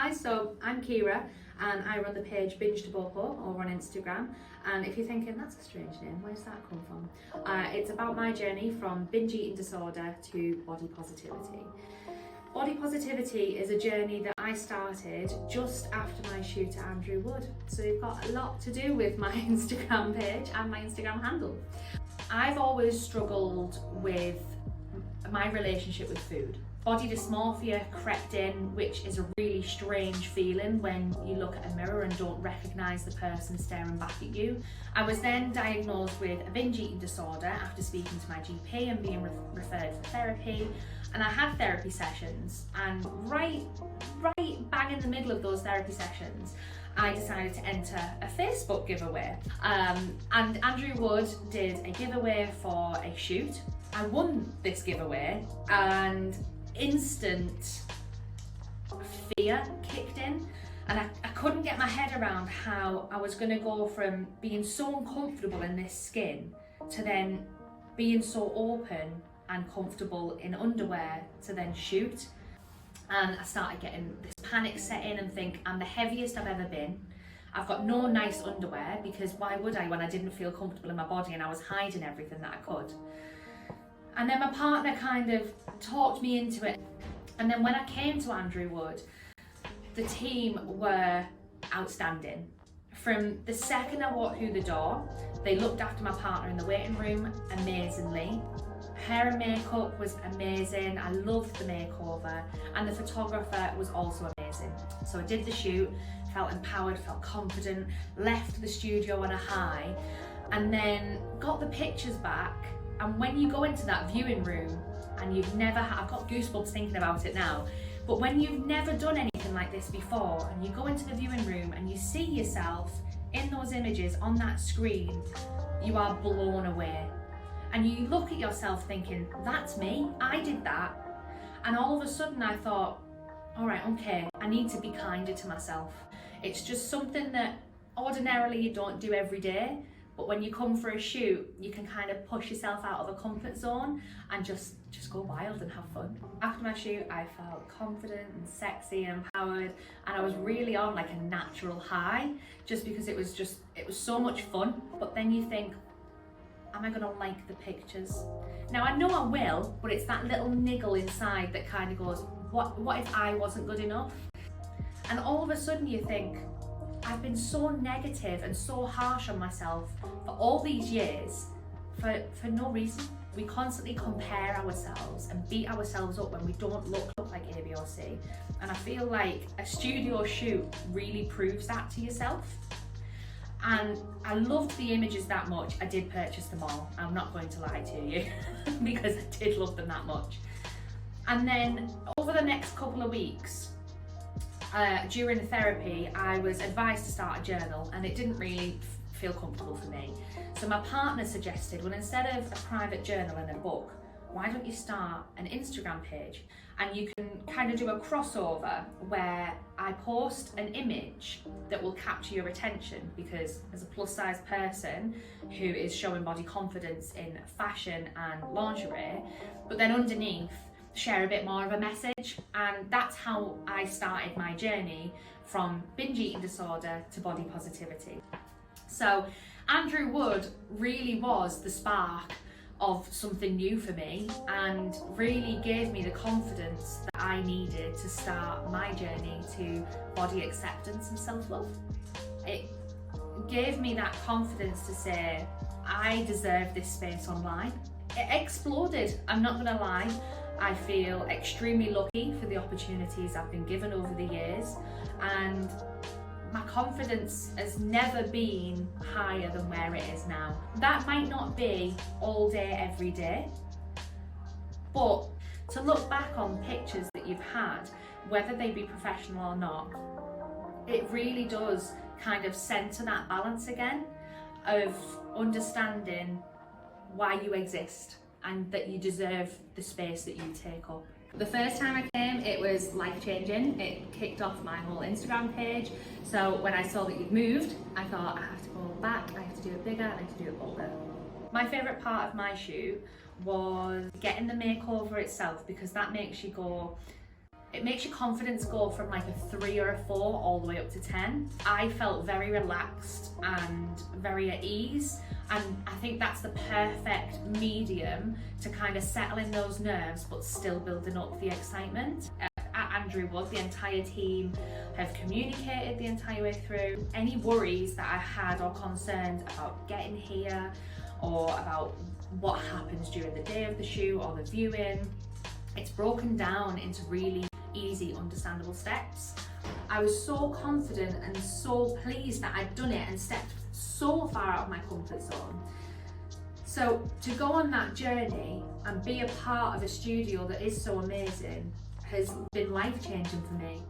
Hi, so I'm Kea-ra and I run the page Binge over on Instagram, and if you're thinking that's a strange name, where's that come from? It's about my journey from binge eating disorder to body positivity. Body positivity is a journey that I started just after my shoot at Andrew Wood, so you've got a lot to do with my Instagram page and my Instagram handle. I've always struggled with my relationship with food. Body dysmorphia crept in, which is a really strange feeling when you look at a mirror and don't recognise the person staring back at you. I was then diagnosed with a binge eating disorder after speaking to my GP and being referred for therapy, and I had therapy sessions, and right bang in the middle of those therapy sessions I decided to enter a Facebook giveaway, and Andrew Wood did a giveaway for a shoot. I won this giveaway and instant fear kicked in, and I couldn't get my head around how I was going to go from being so uncomfortable in this skin to then being so open and comfortable in underwear to then shoot. And I started getting this panic set in and think, I'm the heaviest I've ever been. I've got no nice underwear, because why would I when I didn't feel comfortable in my body and I was hiding everything that I could. And then my partner kind of talked me into it. And then when I came to Andrew Wood, the team were outstanding. From the second I walked through the door, they looked after my partner in the waiting room amazingly. Hair and makeup was amazing. I loved the makeover, and the photographer was also amazing. So I did the shoot, felt empowered, felt confident, left the studio on a high, and then got the pictures back. And when you go into that viewing room and you've never I've got goosebumps thinking about it now, but when you've never done anything like this before and you go into the viewing room and you see yourself in those images on that screen, you are blown away. And you look at yourself thinking, that's me, I did that. And all of a sudden I thought, all right, okay, I need to be kinder to myself. It's just something that ordinarily you don't do every day. But when you come for a shoot, you can kind of push yourself out of a comfort zone and just go wild and have fun. After my shoot, I felt confident and sexy and empowered, and I was really on like a natural high, just because it was so much fun. But then you think, am I gonna like the pictures? Now I know I will, but it's that little niggle inside that kind of goes, what if I wasn't good enough? And all of a sudden you think, I've been so negative and so harsh on myself for all these years for no reason. We constantly compare ourselves and beat ourselves up when we don't look like A, B or C. And I feel like a studio shoot really proves that to yourself. And I loved the images that much, I did purchase them all. I'm not going to lie to you because I did love them that much. And then over the next couple of weeks, during the therapy, I was advised to start a journal, and it didn't really feel comfortable for me. So my partner suggested, well, instead of a private journal and a book, why don't you start an Instagram page? And you can kind of do a crossover where I post an image that will capture your attention, because as a plus size person who is showing body confidence in fashion and lingerie, but then underneath share a bit more of a message. And that's how I started my journey from binge eating disorder to body positivity. So Andrew Wood really was the spark of something new for me, and really gave me the confidence that I needed to start my journey to body acceptance and self-love. It gave me that confidence to say, I deserve this space online. It exploded, I'm not gonna lie. I feel extremely lucky for the opportunities I've been given over the years, and my confidence has never been higher than where it is now. That might not be all day, every day, but to look back on pictures that you've had, whether they be professional or not, it really does kind of centre that balance again of understanding why you exist and that you deserve the space that you take up. The first time I came, it was life-changing. It kicked off my whole Instagram page. So when I saw that you'd moved, I thought, I have to go back, I have to do it bigger, I have to do it bolder. My favourite part of my shoot was getting the makeover itself, because that makes you go, It makes your confidence go from like a 3 or a 4 all the way up to 10. I felt very relaxed and very at ease, and I think that's the perfect medium to kind of settle in those nerves but still building up the excitement. At Andrew Wood, the entire team have communicated the entire way through. Any worries that I had or concerns about getting here or about what happens during the day of the shoot or the viewing, it's broken down into really easy, understandable steps. I was so confident and so pleased that I'd done it and stepped so far out of my comfort zone. So to go on that journey and be a part of a studio that is so amazing has been life-changing for me.